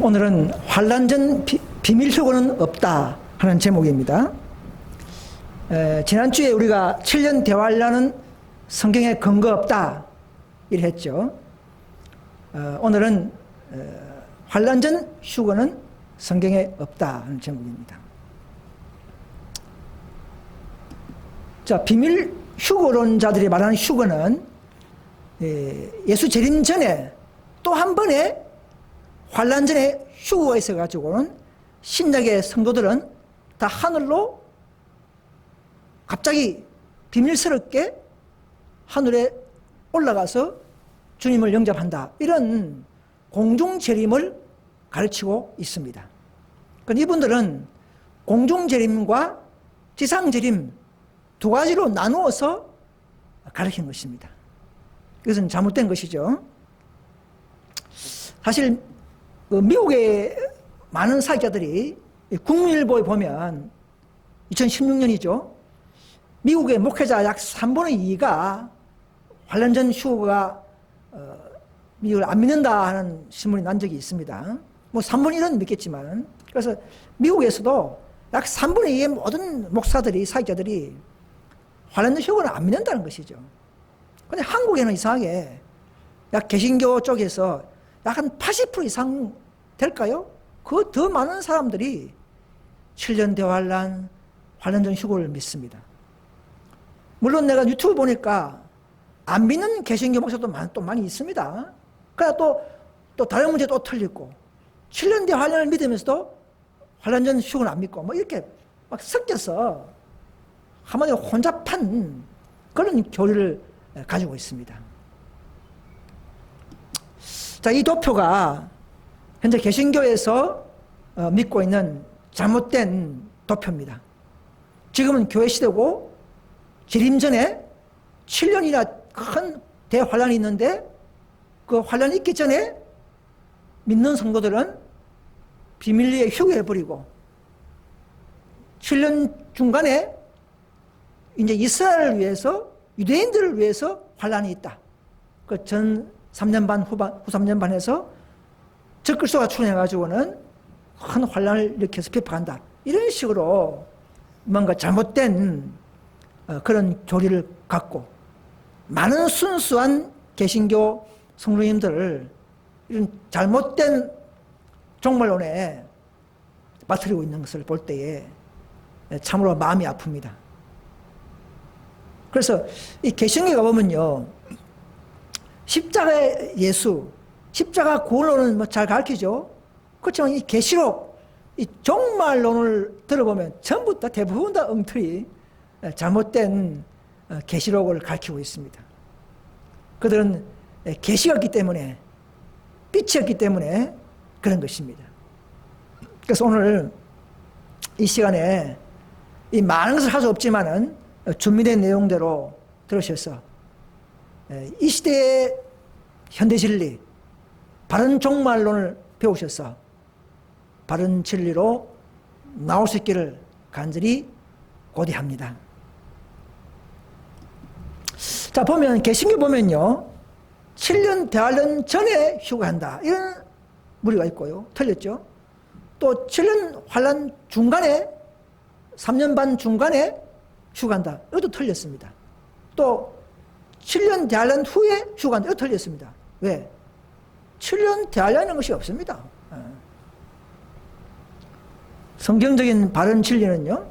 오늘은 환란 전 비밀 휴거는 없다 하는 제목입니다. 지난주에 우리가 7년 대환란은 성경에 근거 없다 이렇게 했죠. 오늘은 환란 전 휴거는 성경에 없다 하는 제목입니다. 자, 비밀 휴거론자들이 말하는 휴거는 예수 재림 전에 또 한 번의 환란 전에 휴거가 있어가지고는 신약의 성도들은 다 하늘로 갑자기 비밀스럽게 하늘에 올라가서 주님을 영접한다, 이런 공중재림을 가르치고 있습니다. 그러니까 이분들은 공중재림과 지상재림 두 가지로 나누어서 가르치는 것입니다. 이것은 잘못된 것이죠. 사실 미국의 많은 사역자들이 국민일보에 보면 2016년이죠. 미국의 목회자 약 3분의 2가 환란 전 휴거가 미국을 안 믿는다 하는 신문이 난 적이 있습니다. 뭐 3분의 1은 믿겠지만, 그래서 미국에서도 약 3분의 2의 모든 목사들이, 사역자들이 환란 전 휴거를 안 믿는다는 것이죠. 근데 한국에는 이상하게 약 개신교 쪽에서 약 한 80% 이상 될까요? 그 더 많은 사람들이 7년 대환란, 환란 전 휴거를 믿습니다. 물론 내가 유튜브 보니까 안 믿는 개신교 목사도 또 많이 있습니다. 그러나 또 다른 문제 또 틀리고, 7년 대환란을 믿으면서도 환란 전 휴거는 안 믿고, 뭐 이렇게 막 섞여서 한마디로 혼잡한 그런 교리를 가지고 있습니다. 자, 이 도표가 현재 개신교에서 믿고 있는 잘못된 도표입니다. 지금은 교회 시대고, 재림 전에 7년이나 큰 대환란이 있는데, 그 환란이 있기 전에 믿는 성도들은 비밀리에 휴거해버리고, 7년 중간에 이제 이스라엘을 위해서, 유대인들을 위해서 환란이 있다. 그 전 3년 반, 후 3년 반에서 적그리스도가 출현해가지고는 큰 환란을 일으켜서 비판한다, 이런 식으로 뭔가 잘못된 그런 교리를 갖고 많은 순수한 개신교 성도님들을 이런 잘못된 종말론에 빠뜨리고 있는 것을 볼 때에 참으로 마음이 아픕니다. 그래서 이 개신교에 가보면요, 십자가의 예수, 십자가 구원론은 뭐 잘 가르치죠. 그렇지만 이 계시록, 이 종말론을 들어보면 전부 다, 대부분 다 엉터리 잘못된 계시록을 가르치고 있습니다. 그들은 계시였기 때문에, 빛이었기 때문에 그런 것입니다. 그래서 오늘 이 시간에 이 많은 것을 할 수 없지만은 준비된 내용대로 들으셔서 이 시대의 현대 진리, 바른 종말론을 배우셔서 바른 진리로 나올 수 있기를 간절히 고대합니다. 자, 보면 개신교 보면요, 7년 대환란 전에 휴거한다, 이런 무리가 있고요. 틀렸죠. 또 7년 환란 중간에, 3년 반 중간에 휴거한다, 이것도 틀렸습니다. 또 7년 대환란 후에 휴거한다, 이것도 틀렸습니다. 왜? 7년 대환란이라는 것이 없습니다. 성경적인 바른 진리는요,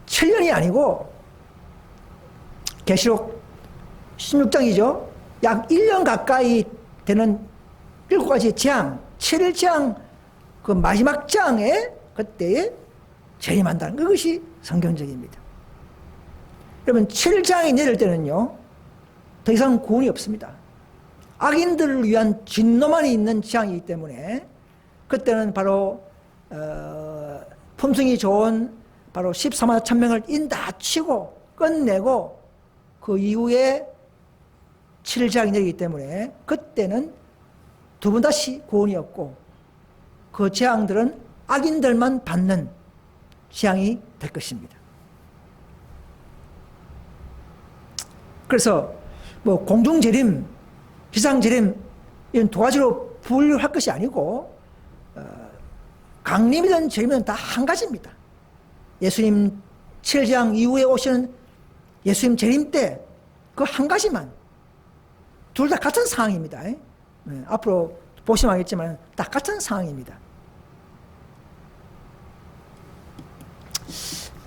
7년이 아니고 계시록 16장이죠. 약 1년 가까이 되는 7가지 재앙, 7장 그 마지막 장에 그때에 재림한다는 그것이 성경적입니다. 여러분, 7장이 내릴 때는요, 더 이상 구원이 없습니다. 악인들을 위한 진노만이 있는 재앙이기 때문에, 그때는 바로 품성이 좋은 바로 14만 1,000명을 인다 치고 끝내고, 그 이후에 7장이 내리기 때문에 그때는 두 번 다시 구원이 없고, 그 재앙들은 악인들만 받는 재앙이 될 것입니다. 그래서 뭐 공중재림, 지상재림, 이런 두 가지로 분류할 것이 아니고 강림이든 재림이든 다 한 가지입니다. 예수님 7장 이후에 오시는 예수님 재림 때 그 한 가지만, 둘 다 같은 상황입니다. 앞으로 보시면 알겠지만 다 같은 상황입니다.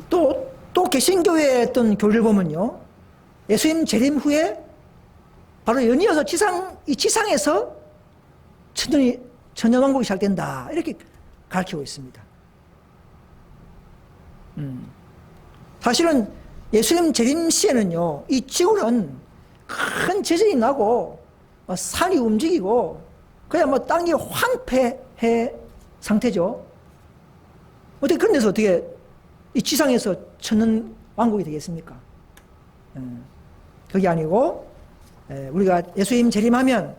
또 개신교의 어떤 교리를 보면요, 예수님 재림 후에 바로 연이어서 이 지상에서 천년왕국이 시작된다, 이렇게 가르치고 있습니다. 사실은 예수님 재림 시에는요, 이 지구는 큰 재정이 나고 산이 움직이고 그냥 뭐 땅이 황폐해 상태죠. 어떻게 그런 데서 어떻게 이 지상에서 천년 왕국이 되겠습니까? 그게 아니고, 우리가 예수님 재림하면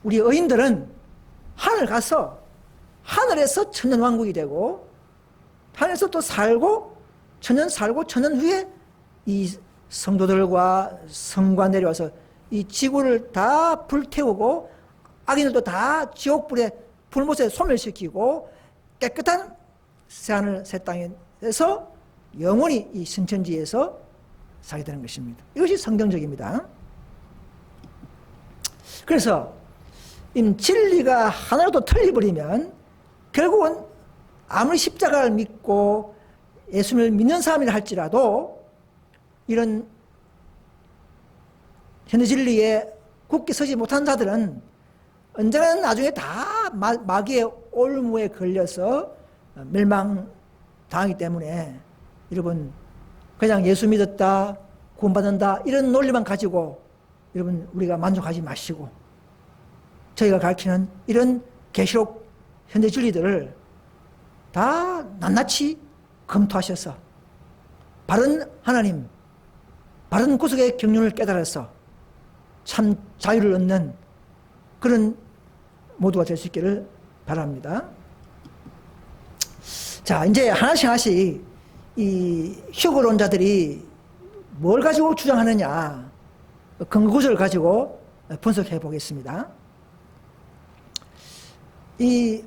우리 의인들은 하늘 가서 하늘에서 천년 왕국이 되고, 하늘에서 또 살고 천년 후에 이 성도들과 성과 내려와서 이 지구를 다 불태우고 악인들도 다 지옥불에 불못에 소멸시키고 깨끗한 새하늘 새 땅에서 영원히 이 신천지에서 살게 되는 것입니다. 이것이 성경적입니다. 그래서 이 진리가 하나라도 틀려버리면 결국은 아무리 십자가를 믿고 예수님을 믿는 사람이라 할지라도 이런 현대 진리에 굳게 서지 못한 자들은 언젠가는 나중에 다 마귀의 올무에 걸려서 멸망당하기 때문에, 여러분 그냥 예수 믿었다 구원받는다 이런 논리만 가지고 여러분 우리가 만족하지 마시고, 저희가 가르치는 이런 계시록 현대 진리들을 다 낱낱이 검토하셔서 바른 하나님, 바른 구속의 경륜을 깨달아서 참 자유를 얻는 그런 모두가 될 수 있기를 바랍니다. 자, 이제 하나씩 이 휴거론자들이 뭘 가지고 주장하느냐, 근거 구조를 가지고 분석해 보겠습니다. 이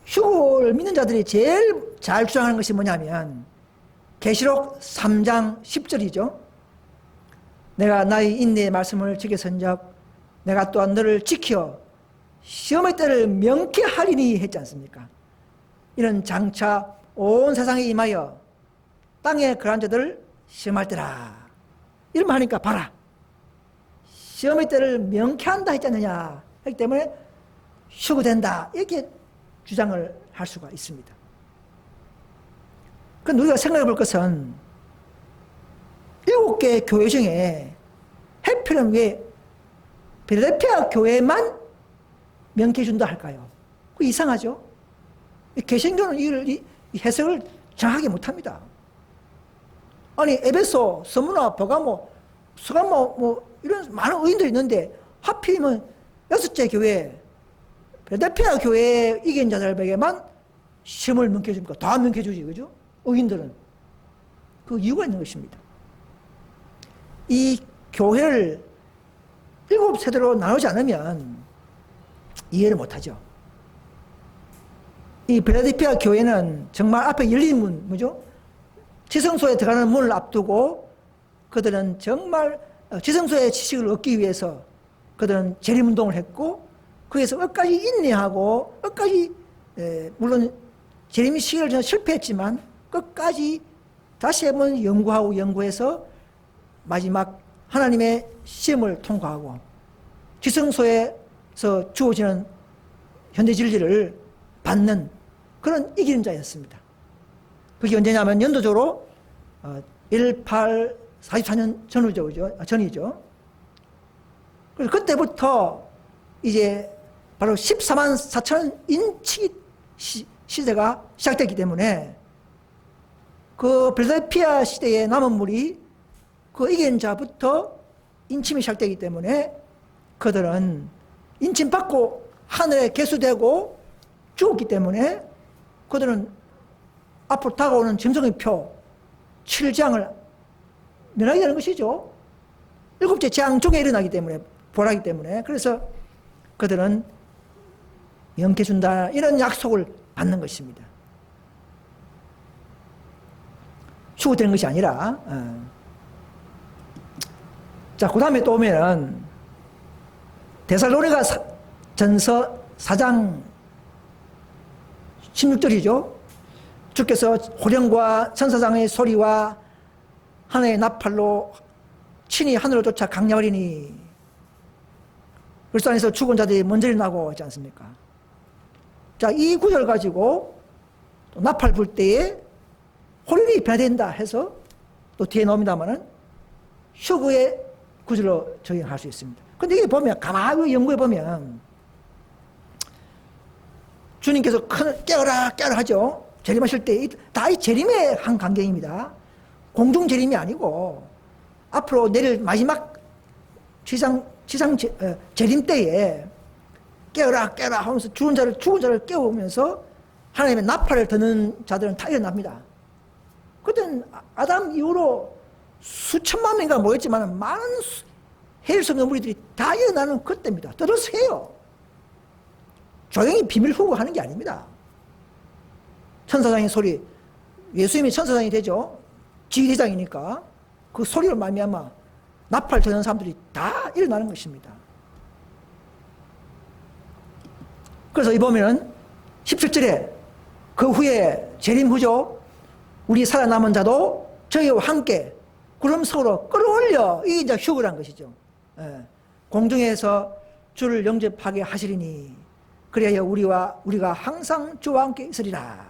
휴거를 믿는 자들이 제일 잘 주장하는 것이 뭐냐면 계시록 3장 10절이죠. 내가 나의 인내의 말씀을 지켜선적 내가 또한 너를 지켜 시험의 때를 명쾌하리니 했지 않습니까? 이는 장차 온 세상에 임하여 땅에 그러한 자들을 시험할 때라. 이러면 하니까 봐라, 시험의 때를 명쾌한다 했지 않느냐 하기 때문에 휴거된다, 이렇게 주장을 할 수가 있습니다. 그런데 우리가 생각해 볼 것은 7개 교회 중에 해필은 왜 필라델피아 교회만 명쾌해 준다 할까요? 그 이상하죠? 개신교는 이 해석을 정확하게 못합니다. 아니 에베소, 스무나, 버가모, 수가모 이런 많은 의인들이 있는데 하필이면 6째 교회 필라델피아 교회에 이긴 자들에게만 시험을 명쾌해 줍니까? 다 명쾌해 주지, 그죠? 의인들은. 그 이유가 있는 것입니다. 이 교회를 7세대로 나누지 않으면 이해를 못하죠. 이 필라델피아 교회는 정말 앞에 열린 문, 뭐죠? 지성소에 들어가는 문을 앞두고 그들은 정말 지성소의 지식을 얻기 위해서 그들은 재림운동을 했고, 거기에서 끝까지 인내하고 끝까지, 물론 재림 시기를 좀 실패했지만 끝까지 다시 한번 연구해서 마지막 하나님의 시험을 통과하고 지성소에서 주어지는 현대 진리를 받는 그런 이기는 자였습니다. 그게 언제냐면 연도적으로 1844년 전이죠. 그래서 그때부터 이제 바로 14만 4천 인치 시대가 시작됐기 때문에 그 필라델피아 시대의 남은 물이 그 이긴 자부터 인침이 시작되기 때문에 그들은 인침받고 하늘에 계수되고 죽었기 때문에 그들은 앞으로 다가오는 짐승의 표 7장을 면하게 되는 것이죠. 7째 재앙 중에 일어나기 때문에, 보라기 때문에. 그래서 그들은 영케해준다 이런 약속을 받는 것입니다. 휴거되는 것이 아니라 자, 그 다음에 또 오면은 데살로니가 전서 4장 16절이죠. 주께서 호령과 천사장의 소리와 하늘의 나팔로 친히 하늘로 쫓아 강야하리니 불산에서 죽은 자들이 먼저 일어나고 있지 않습니까? 자, 이 구절 가지고 또 나팔 불 때에 호련이 변화된다 해서 또 뒤에 나옵니다만은 휴거의 구절로 적용할 수 있습니다. 근데 이게 보면 가만히 연구해 보면 주님께서 깨어라 깨어라 하죠. 재림하실 때 다 이 재림의 한 광경입니다. 공중 재림이 아니고 앞으로 내릴 마지막 지상 재림 때에 깨어라 깨어라 하면서 죽은 자를 깨우면서 하나님의 나팔을 드는 자들은 다 일어납니다. 그때는 아담 이후로 수천만 명인가 모였지만 많은 헤일 수 없는 무리들이 다 일어나는 그때입니다. 들으세요. 조용히 비밀 후보하는 게 아닙니다. 천사장의 소리, 예수님이 천사장이 되죠. 지휘대장이니까 그 소리로 말미암아 나팔 드는 사람들이 다 일어나는 것입니다. 그래서 이 보면은 17절에 그 후에 재림 후죠. 우리 살아남은 자도 저희와 함께 구름 속으로 끌어올려 이게 이제 휴거란 것이죠. 예. 공중에서 주를 영접하게 하시리니 그래야 우리가 항상 주와 함께 있으리라.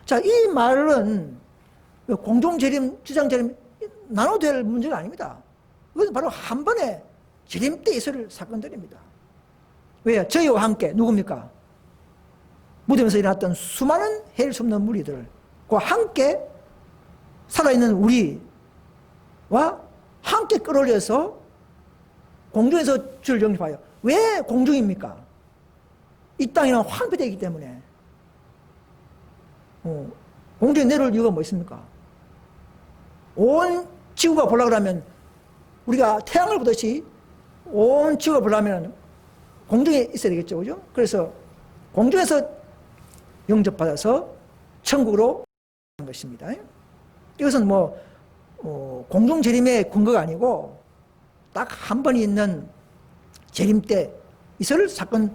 자, 이 말은 공중 재림, 지상 재림 나눠될 문제가 아닙니다. 이것은 바로 한 번에 재림 때 있을 사건들입니다. 왜요? 저희와 함께 누굽니까? 무덤에서 일어났던 수많은 헤일 수 없는 무리들과 함께 살아있는 우리와 함께 끌어올려서 공중에서 주를 영접하여. 왜 공중입니까? 이 땅에는 황폐되기 때문에. 공중에 내려올 이유가 뭐 있습니까? 온 지구가 보려고 하면 우리가 태양을 보듯이 온 지구가 보려면 공중에 있어야 되겠죠. 그죠? 그래서 공중에서 영접받아서 천국으로 가는 것입니다. 이것은 공중 재림의 근거가 아니고 딱 한 번 있는 재림 때 있을 사건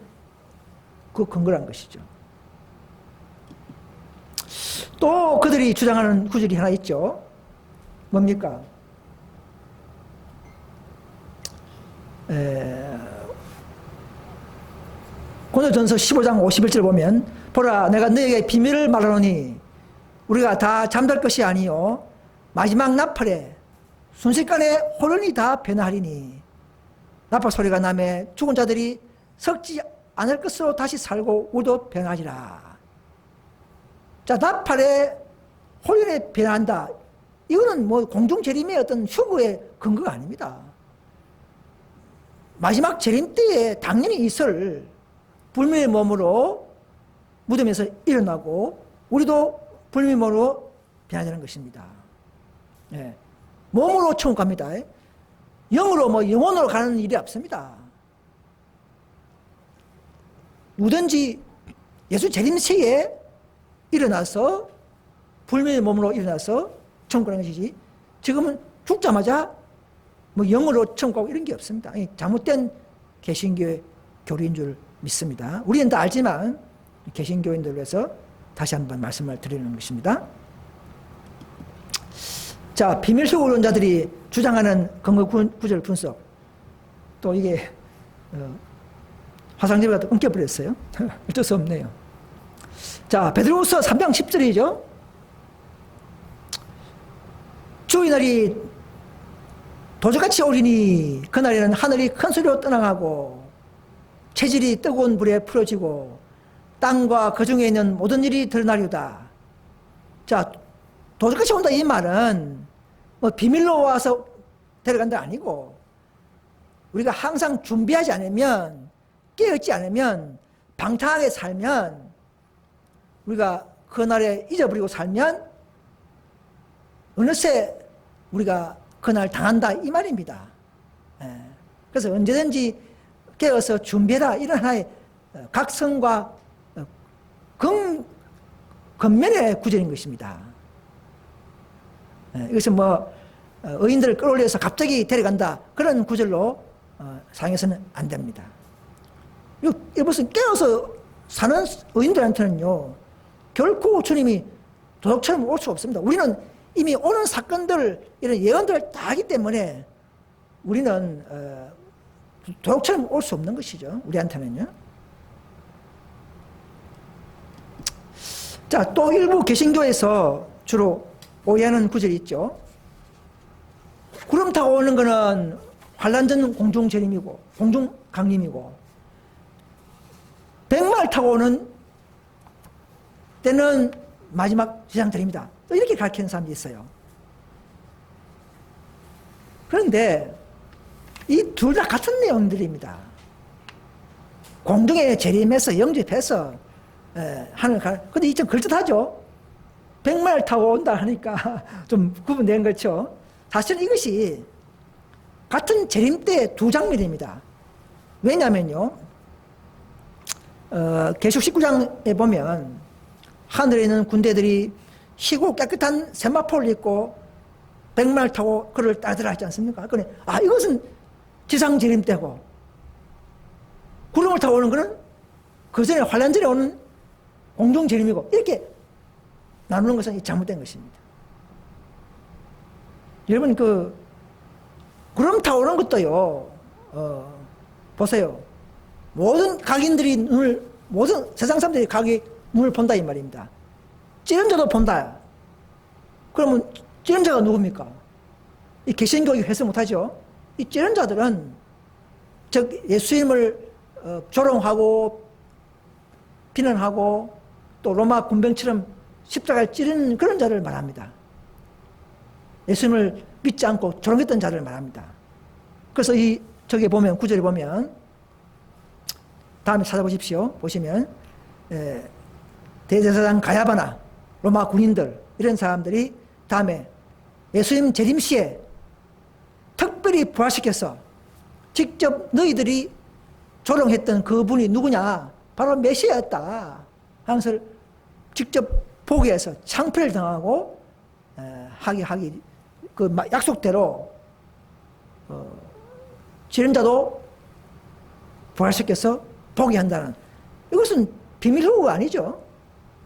그 근거란 것이죠. 또 그들이 주장하는 구절이 하나 있죠. 뭡니까? 고린도전서 15장 51절 보면 보라 내가 너에게 비밀을 말하노니 우리가 다 잠들 것이 아니요 마지막 나팔에 순식간에 호련히 다 변화하리니 나팔 소리가 나매 죽은 자들이 썩지 않을 것으로 다시 살고 우리도 변하리라. 자, 나팔에 호련히 변한다. 이거는 공중 재림의 어떤 휴거의 근거가 아닙니다. 마지막 재림 때에 당연히 있을 불멸의 몸으로 무덤에서 일어나고 우리도 불멸의 몸으로 변화되는 것입니다. 예. 몸으로 천국 갑니다. 영으로 영혼으로 가는 일이 없습니다. 누구든지 예수 재림시에 일어나서 불멸의 몸으로 일어나서 천국 가는 것이지 지금은 죽자마자 영으로 천국 가고 이런 게 없습니다. 잘못된 개신교의 교리인 줄 믿습니다. 우리는 다 알지만 개신교인들을 위해서 다시 한번 말씀을 드리는 것입니다. 자, 비밀수고론자들이 주장하는 근거 구절 분석. 또 이게 화상집에가 또 엉켜버렸어요. 어쩔 수 없네요. 자, 베드로후서 3장 10절이죠. 주의 날이 도적같이 오리니 그날에는 하늘이 큰 소리로 떠나가고 체질이 뜨거운 불에 풀어지고 땅과 그 중에 있는 모든 일이 드러나리로다. 자, 도적같이 온다 이 말은 비밀로 와서 데려간다 아니고 우리가 항상 준비하지 않으면 깨어있지 않으면 방탕하게 살면 우리가 그날에 잊어버리고 살면 어느새 우리가 그날 당한다 이 말입니다. 그래서 언제든지 깨어서 준비해라 이런 하나의 각성과 겉면의 구절인 것입니다. 이것은 뭐 의인들을 끌어올려서 갑자기 데려간다 그런 구절로 사용해서는 안 됩니다. 이것은 깨어서 사는 의인들한테는요 결코 주님이 도둑처럼 올 수 없습니다. 우리는 이미 오는 사건들 이런 예언들을 다 하기 때문에 우리는 도둑처럼 올 수 없는 것이죠. 우리한테는요. 자, 또 일부 개신교에서 주로 오해하는 구절이 있죠. 구름 타고 오는 거는 환란전 공중재림이고 공중강림이고 백마를 타고 오는 때는 마지막 지상들입니다. 또 이렇게 가르치는 사람이 있어요. 그런데 이 둘 다 같은 내용들입니다. 공중에 재림해서 영접해서 하늘 근데 이 좀 그럴듯하죠. 백마를 타고 온다 하니까 좀 구분된 거죠. 사실은 이것이 같은 재림 때 두 장면입니다. 왜냐면요, 계시록 19장에 보면 하늘에 있는 군대들이 희고 깨끗한 세마포를 입고 백마를 타고 그를 따르더라 하지 않습니까? 그러니 이것은 지상 재림 때고 구름을 타고 오는 것은 그 전에 환란전에 오는 공중 재림이고 이렇게 나누는 것은 잘못된 것입니다. 여러분 구름 타고 오는 것도요, 보세요. 모든 각인들이 모든 세상 사람들이 각이 눈을 본다 이 말입니다. 찌른자도 본다. 그러면 찌른자가 누굽니까? 이 개신교육이 해석 못하죠. 이 찌른자들은 즉 예수님을 조롱하고 비난하고 또 로마 군병처럼 십자가를 찌르는 그런 자를 말합니다. 예수님을 믿지 않고 조롱했던 자를 말합니다. 그래서 저기 보면 구절에 보면 다음에 찾아보십시오. 보시면 대제사장 가야바나 로마 군인들 이런 사람들이 다음에 예수님 재림 시에 특별히 부활시켜서 직접 너희들이 조롱했던 그분이 누구냐? 바로 메시아였다. 하면서 직접 보게 해서 창피를 당하고 하기 그 약속대로 지른자도 부활시켜서 보게 한다는, 이것은 비밀후가 아니죠.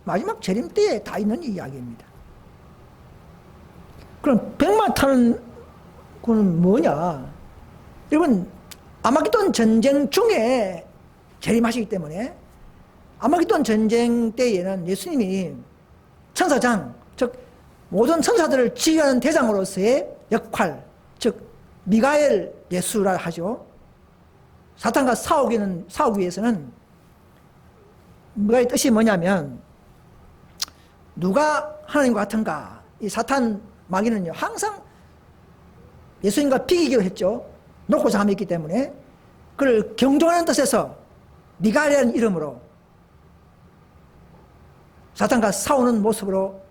마지막 재림 때에 다 있는 이야기입니다. 그럼 백마 타는 건 뭐냐? 여러분, 아마겟돈 전쟁 중에 재림하시기 때문에 아마겟돈 전쟁 때에는 예수님이 천사장, 즉 모든 천사들을 지휘하는 대장으로서의 역할, 즉 미가엘 예수라 하죠. 사탄과 싸우기 위해서는 미가엘 뜻이 뭐냐면 누가 하나님과 같은가? 이 사탄 마귀는요 항상 예수님과 비기기로 했죠. 놓고 잠했기 때문에 그를 경종하는 뜻에서 미가엘이라는 이름으로 사탄과 싸우는 모습으로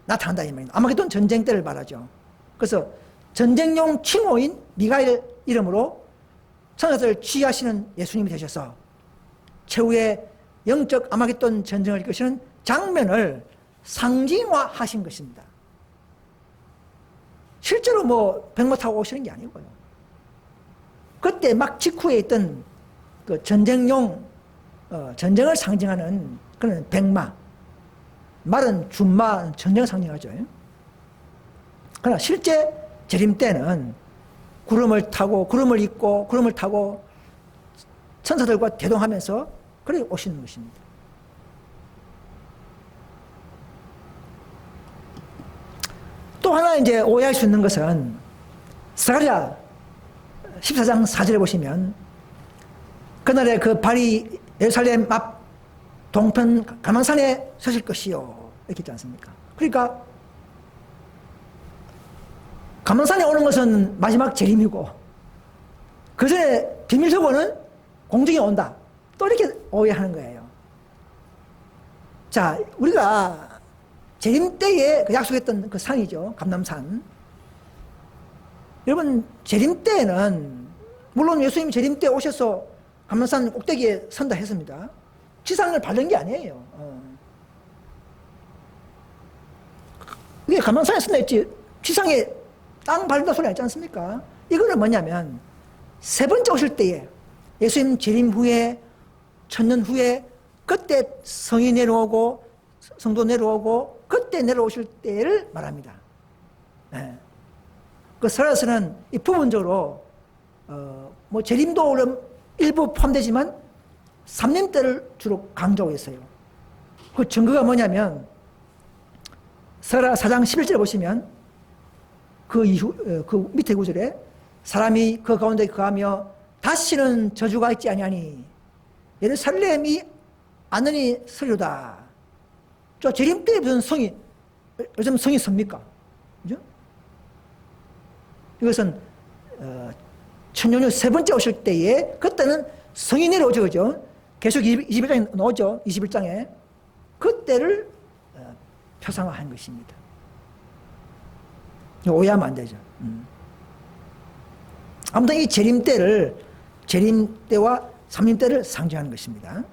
나타난다 이 말입니다. 아마겟돈 전쟁 때를 말하죠. 그래서 전쟁용 칭호인 미가엘 이름으로 천사들을 지휘하시는 예수님이 되셔서 최후의 영적 아마겟돈 전쟁을 이끄시는 장면을 상징화하신 것입니다. 실제로 뭐 백마 타고 오시는 게 아니고요. 그때 막 직후에 있던 그 전쟁용 전쟁을 상징하는 그런 백마, 말은 준마, 전쟁을 상징하죠. 그러나 실제 재림 때는 구름을 타고 구름을 입고 구름을 타고 천사들과 대동하면서 그렇게 오시는 것입니다. 또 하나 이제 오해할 수 있는 것은 스가랴 14장 4절에 보시면 그날에 그 발이 예루살렘 앞 동편 가망산에 서실 것이요 이렇게 있지 않습니까? 그러니까 가망산에 오는 것은 마지막 재림이고 그 전에 비밀서고는 공중에 온다. 또 이렇게 오해하는 거예요. 자, 우리가 재림 때에 약속했던 그 산이죠. 감람산. 여러분, 재림 때에는 물론 예수님이 재림 때 오셔서 감람산 꼭대기에 선다 했습니다. 지상을 밟는 게 아니에요. 이게 가만산에서 냈지 지상에 땅 밟는다 소리 하지 않습니까? 이거는 뭐냐면 세 번째 오실 때에 예수님 재림 후에 천년 후에 그때 성이 내려오고 성도 내려오고 그때 내려오실 때를 말합니다. 네. 그 설에서는 이 부분적으로 뭐 재림도 일부 포함되지만 3년 때를 주로 강조하고 있어요. 그 증거가 뭐냐면 설하 4장 11절에 보시면 그 이후 그 밑에 구절에 사람이 그 가운데 거하며 다시는 저주가 있지 아니하니 예루살렘이 안으니 서류다. 저 재림 때 무슨 성이 요즘 성이 섭니까? 그죠? 이것은 천년 후 세 번째 오실 때에 그때는 성이 내려오죠, 그죠? 계속 21장에 나오죠, 21장에 그때를 표상화한 것입니다. 오해하면 안 되죠. 아무튼 이 재림 때와 삼림 때를 상징하는 것입니다.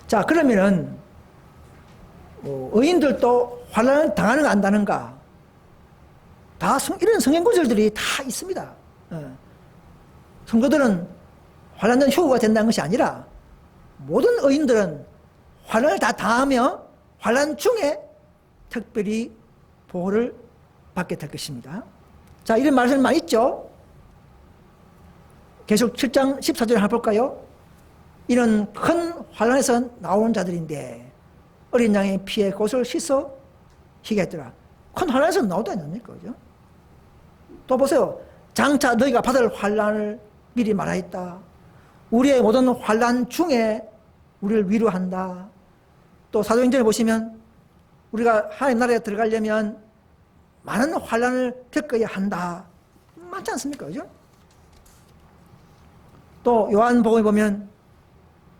자, 그러면은 의인들도 환난을 당하는가 안 당하는가? 다 이런 성경 구절들이 다 있습니다. 성도들은 환난은 휴거가 된다는 것이 아니라 모든 의인들은 환난을 다 당하며 환난 중에 특별히 보호를 받게 될 것입니다. 자, 이런 말씀 많이 있죠. 계속 7장 14절 한번 볼까요? 이는 큰 환난에서 나오는 자들인데 어린 양의 피에 그것을 씻어 희게 했더라. 큰 환난에서 나오다 아닙니까? 그죠? 또 보세요. 장차 너희가 받을 환난을 미리 말하였다. 우리의 모든 환난 중에 우리를 위로한다. 또 사도행전에 보시면 우리가 하나님 나라에 들어가려면 많은 환난을 겪어야 한다. 맞지 않습니까? 그죠? 또 요한복음에 보면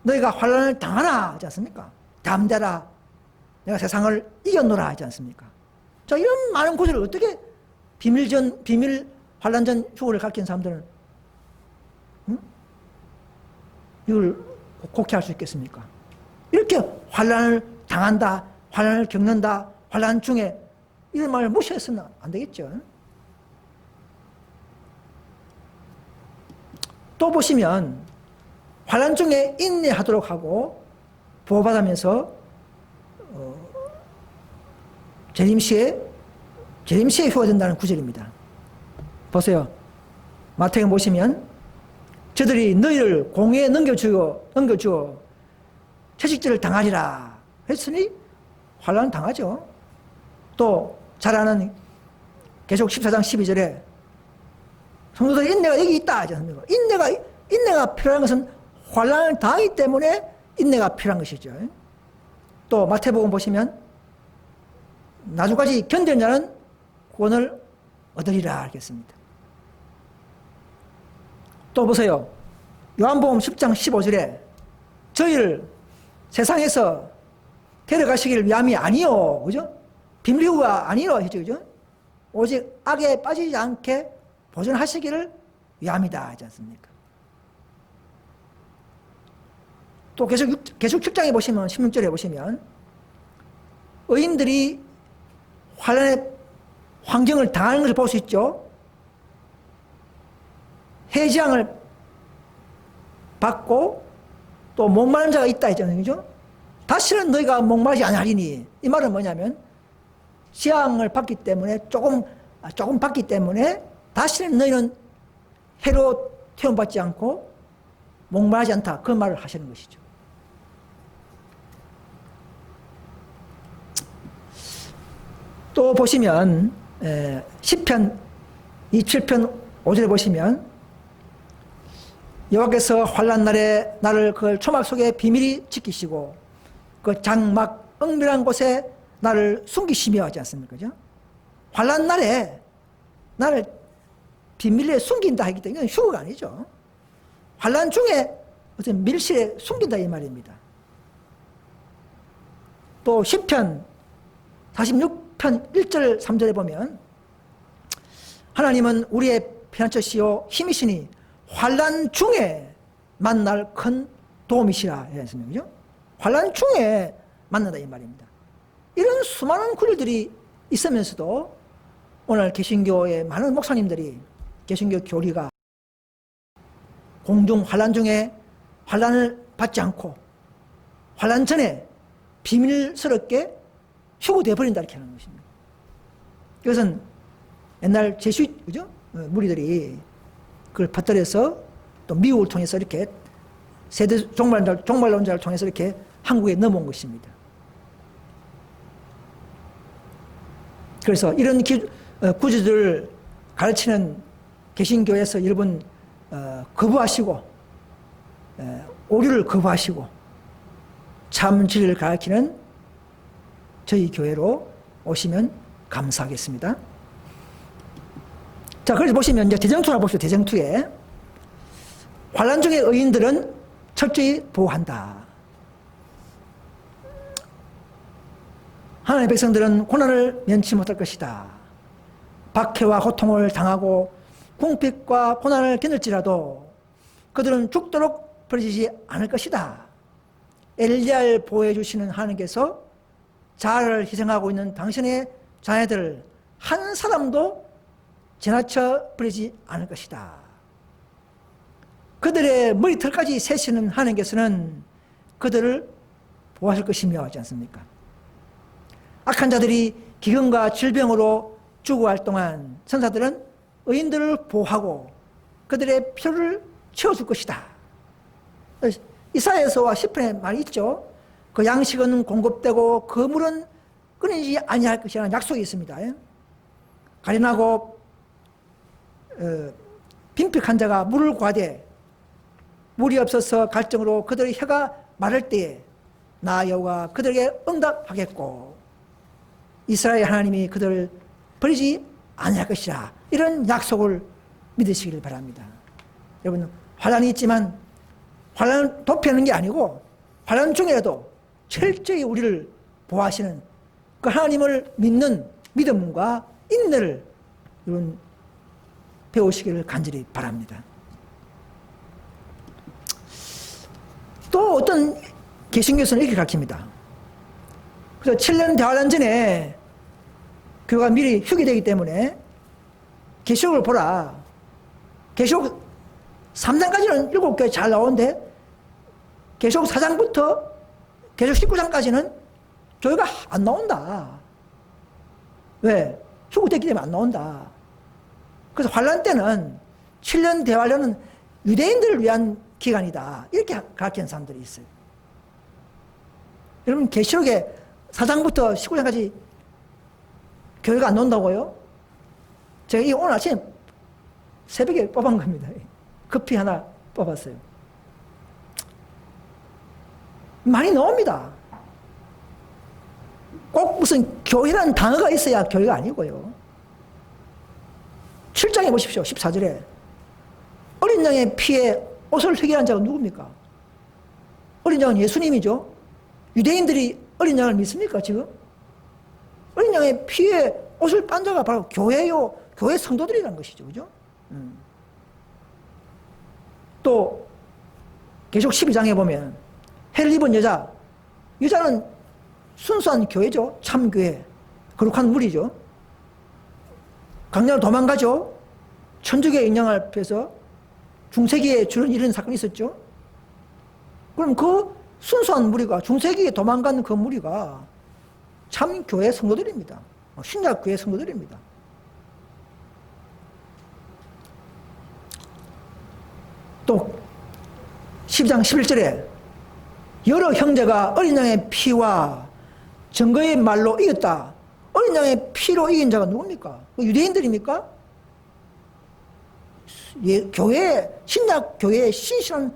너희가 환난을 당하라 하지 않습니까? 담대라. 내가 세상을 이겼노라 하지 않습니까? 자, 이런 많은 구절을 어떻게 비밀 환난전 휴거를 가르친 사람들은 이걸 곡해할 수 있겠습니까? 이렇게 환난을 당한다, 환난을 겪는다, 환난 중에 이런 말을 무시해서는 안 되겠죠. 또 보시면 환난 중에 인내하도록 하고 보호받으면서 재림시에 휴거된다는 구절입니다. 보세요. 마태복음 보시면 저들이 너희를 공회에 넘겨주어 채식질을 당하리라 했으니 환난 당하죠. 또 잘 아는 계속 14장 12절에 성도들의 인내가 여기 있다 하지 않습니까? 인내가 필요한 것은 환난을 당하기 때문에 인내가 필요한 것이죠. 또 마태복음 보시면 나중까지 견디는 자는 구원을 얻으리라 하겠습니다. 또 보세요. 요한복음 10장 15절에 저희를 세상에서 데려가시기를 위함이 아니요, 그죠? 비밀휴거가 아니요, 했죠, 그죠? 오직 악에 빠지지 않게 보존하시기를 위함이다 하지 않습니까? 또 계속 7장에 보시면 16절에 보시면 의인들이 환난의 환경을 당하는 것을 볼 수 있죠. 해지양을 받고 또 목마른 자가 있다 했잖아요, 그죠? 다시는 너희가 목마르지 아니하리니, 이 말은 뭐냐면 지양을 받기 때문에 조금 받기 때문에 다시는 너희는 해로 태움받지 않고 목마르지 않다, 그 말을 하시는 것이죠. 또 보시면 시편 27편 5절에 보시면 여호와께서 환난 날에 나를 그 초막 속에 비밀히 지키시고 그 장막 은밀한 곳에 나를 숨기시며 하지 않습니까? 그죠? 환난 날에 나를 비밀에 숨긴다 하기 때문에 이건 휴거가 아니죠. 환난 중에 어떤 밀실에 숨긴다 이 말입니다. 또 시편 46편 1절 3절에 보면 하나님은 우리의 피난처시요 힘이시니 환난 중에 만날 큰 도움이시라 했습니다. 그죠? 환난 중에 만나다 이 말입니다. 이런 수많은 구절들이 있으면서도 오늘 개신교의 많은 목사님들이, 개신교 교리가 공중 환란 중에 환란을 받지 않고 환란 전에 비밀스럽게 휴고되어 버린다 이렇게 하는 것입니다. 이것은 옛날 제수잇, 그죠? 무리들이 그걸 받들여서 또 미국을 통해서 이렇게 세대 종말론자를 통해서 이렇게 한국에 넘어온 것입니다. 그래서 이런 구주들을 가르치는 개신교에서 여러분 거부하시고 오류를 거부하시고 참 진리를 가르치는 저희 교회로 오시면 감사하겠습니다. 자, 그래서 보시면 이제 대쟁투를 보시죠. 대쟁투에 환란 중의 의인들은 철저히 보호한다. 하나님의 백성들은 고난을 면치 못할 것이다. 박해와 고통을 당하고 궁핍과 고난을 견딜지라도 그들은 죽도록 버려지지 않을 것이다. 엘리야를 보호해 주시는 하나님께서 자아를 희생하고 있는 당신의 자녀들을 한 사람도 지나쳐 버리지 않을 것이다. 그들의 머리털까지 세시는 하나님께서는 그들을 보호하실 것이며 하지 않습니까? 악한 자들이 기근과 질병으로 죽어갈 동안 천사들은 의인들을 보호하고 그들의 필요를 채워줄 것이다. 이사야서와 시편에 말이 있죠. 그 양식은 공급되고 그 물은 끊이지 아니할 것이라는 약속이 있습니다. 가련하고 빈핍한 자가 물을 구하되 물이 없어서 갈증으로 그들의 혀가 마를 때에 나 여호와 그들에게 응답하겠고 이스라엘 하나님이 그들을 버리지 아니할 것이라. 이런 약속을 믿으시길 바랍니다. 여러분, 환난이 있지만 환난을 도피하는 게 아니고 환난 중에라도 철저히 우리를 보호하시는 그 하나님을 믿는 믿음과 인내를 여러분 배우시기를 간절히 바랍니다. 또 어떤 개신교에서는 이렇게 가르칩니다. 그래서 7년 대환란 전에 교회가 미리 휴게되기 때문에 계시록을 보라. 계시록 3장까지는 7개 잘 나오는데 계시록 4장부터 계시록 19장까지는 교회가 안 나온다. 왜? 휴게됐기 때문에 안 나온다. 그래서 환란 때는 7년 대환란은 유대인들을 위한 기간이다. 이렇게 가르치는 사람들이 있어요. 여러분, 계시록에 4장부터 19장까지 교회가 안 나온다고요? 제가 오늘 아침 새벽에 뽑은 겁니다. 급히 하나 뽑았어요. 많이 나옵니다. 꼭 무슨 교회라는 단어가 있어야 교회가 아니고요. 7장에 보십시오. 14절에 어린 양의 피에 옷을 휘게한 자가 누굽니까? 어린 양은 예수님이죠. 유대인들이 어린 양을 믿습니까 지금? 어린 양의 피에 옷을 빤 자가 바로 교회요, 교회 성도들이라는 것이죠. 그죠? 또 계속 12장에 보면 해를 입은 여자는 순수한 교회죠. 참교회, 거룩한 무리죠. 강렬 도망가죠. 천주교의 인양을 피해서 중세기에 주는 이런 사건이 있었죠. 그럼 그 순수한 무리가, 중세기에 도망간 그 무리가 참교회 성도들입니다. 신약교회 성도들입니다. 또 10장 11절에 여러 형제가 어린 양의 피와 증거의 말로 이겼다. 어린 양의 피로 이긴 자가 누굽니까? 유대인들입니까? 교회, 신약교회의 신실한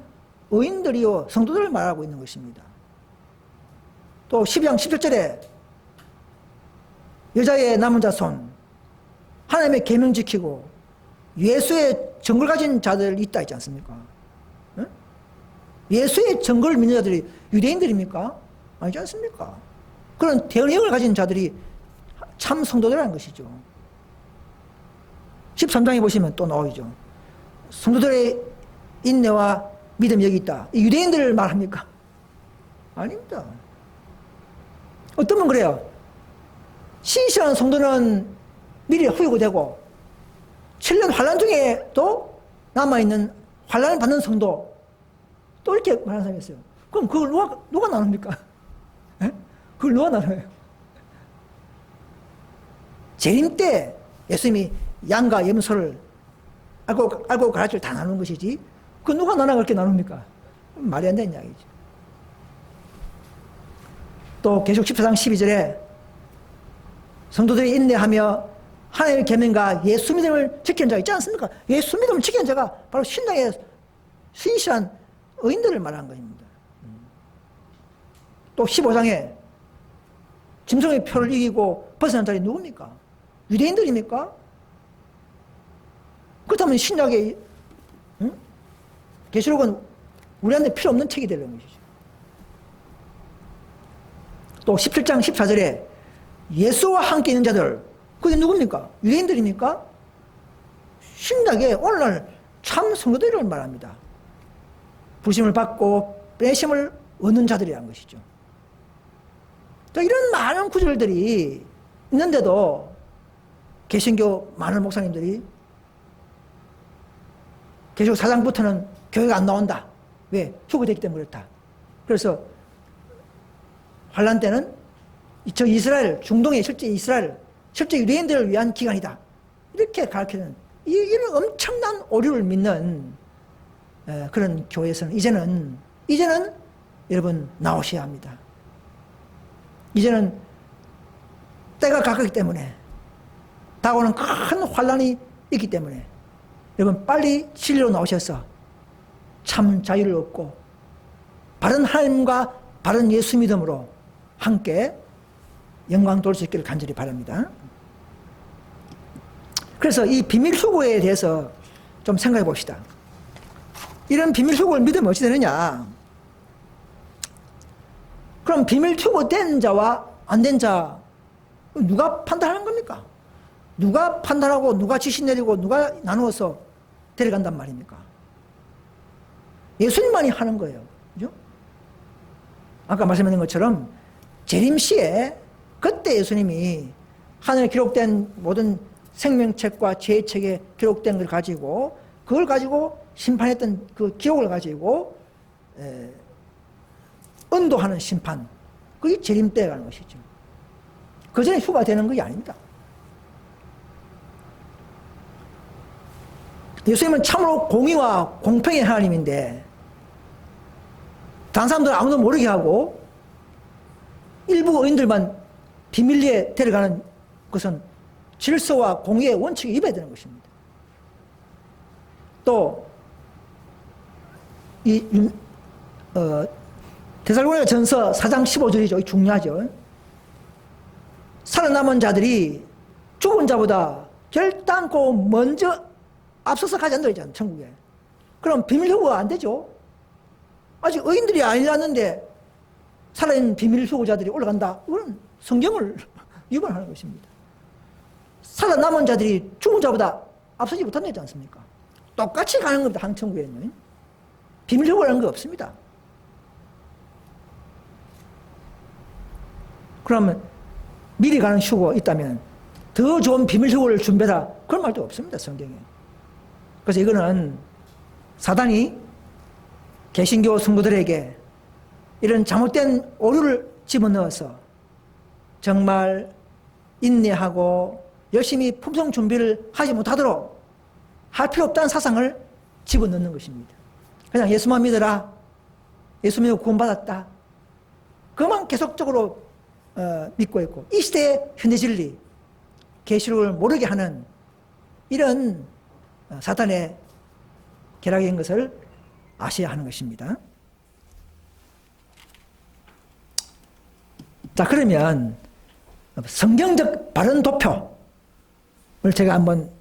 의인들이요, 성도들을 말하고 있는 것입니다. 또 12장 17절에 여자의 남은 자손, 하나님의 계명 지키고 예수의 증거를 가진 자들 있다 있지 않습니까? 응? 예수의 증거를 믿는 자들이 유대인들입니까? 아니지 않습니까? 그런 대언력을 가진 자들이 참 성도들이라는 것이죠. 13장에 보시면 또 나오죠. 성도들의 인내와 믿음 여기 있다. 유대인들을 말합니까? 아닙니다. 어떤 분 그래요. 신실한 성도는 미리 후유되고 7년 환란 중에도 남아있는 환란을 받는 성도 또 이렇게 말하는 사람이 있어요. 그럼 그걸 누가 나눕니까? 예? 그걸 누가 나눠요? 재림 때 예수님이 양과 염소를 알고 가르치를 다 나누는 것이지 그 누가 나눠 그렇게 나눕니까? 말이 안 되는 이야기죠. 또 계속 14장 12절에 성도들이 인내하며 하나님의 계명과 예수 믿음을 지키는 자가 있지 않습니까? 예수 믿음을 지키는 자가 바로 신앙의 신실한 의인들을 말하는 것입니다. 또 15장에 짐승의 표를 이기고 벗어난 자리 누굽니까? 유대인들입니까? 그렇다면 신약의 계시록은 우리한테 필요 없는 책이 되는 것이죠. 또 17장 14절에 예수와 함께 있는 자들 그게 누굽니까? 유대인들입니까? 신약에 오늘날 참 성도들을 말합니다. 부심을 받고 빼심을 얻는 자들이라는 것이죠. 이런 많은 구절들이 있는데도 개신교 많은 목사님들이 계속 4장부터는 교회가 안 나온다. 왜? 휴거됐기 때문에 그렇다. 그래서 환란 때는 저 이스라엘, 중동의 실제 이스라엘, 실제 유대인들을 위한 기간이다. 이렇게 가르치는 이런 엄청난 오류를 믿는 그런 교회에서는 이제는 여러분 나오셔야 합니다. 이제는 때가 가깝기 때문에 다가오는 큰 환란이 있기 때문에 여러분 빨리 진리로 나오셔서 참 자유를 얻고 바른 하나님과 바른 예수 믿음으로 함께 영광 돌 수 있기를 간절히 바랍니다. 그래서 이 비밀 휴거에 대해서 좀 생각해 봅시다. 이런 비밀 휴거를 믿으면 어찌 되느냐? 그럼 비밀 휴거된 자와 안 된 자 누가 판단하는 겁니까? 누가 판단하고 누가 지시 내리고 누가 나누어서 데려간단 말입니까? 예수님만이 하는 거예요. 그죠? 아까 말씀드린 것처럼 재림시에 그때 예수님이 하늘에 기록된 모든 생명책과 죄책에 기록된 걸 가지고 그걸 가지고 심판했던 그 기록을 가지고 언도하는 심판 그게 재림 때에 가는 것이죠. 그 전에 휴가 되는 것이 아닙니다. 예수님은 참으로 공의와 공평의 하나님인데 다른 사람들은 아무도 모르게 하고 일부 의인들만 비밀리에 데려가는 것은 질서와 공의의 원칙에 입어야 되는 것입니다. 또 데살로니가 전서 4장 15절이죠. 중요하죠. 살아남은 자들이 죽은 자보다 결단코 먼저 앞서서 가지 않는다 했잖아요. 천국에. 그럼 비밀 휴거가 안 되죠. 아직 의인들이 아니었는데 살아있는 비밀 휴거자들이 올라간다. 이건 성경을 위반하는 것입니다. 살아남은 자들이 죽은 자보다 앞서지 못한다 했지 않습니까? 똑같이 가는 겁니다. 한천국에는. 비밀 휴거라는 거 없습니다. 그러면 미리 가는 휴거 있다면 더 좋은 비밀 휴거를 준비해라. 그런 말도 없습니다. 성경에. 그래서 이거는 사단이 개신교 성도들에게 이런 잘못된 오류를 집어넣어서 정말 인내하고 열심히 품성 준비를 하지 못하도록 할 필요 없다는 사상을 집어넣는 것입니다. 그냥 예수만 믿어라. 예수 믿고 구원받았다. 그만 계속적으로 믿고 있고 이 시대의 현대 진리, 계시록을 모르게 하는 이런 사탄의 계략인 것을 아셔야 하는 것입니다. 자, 그러면 성경적 바른 도표를 제가 한번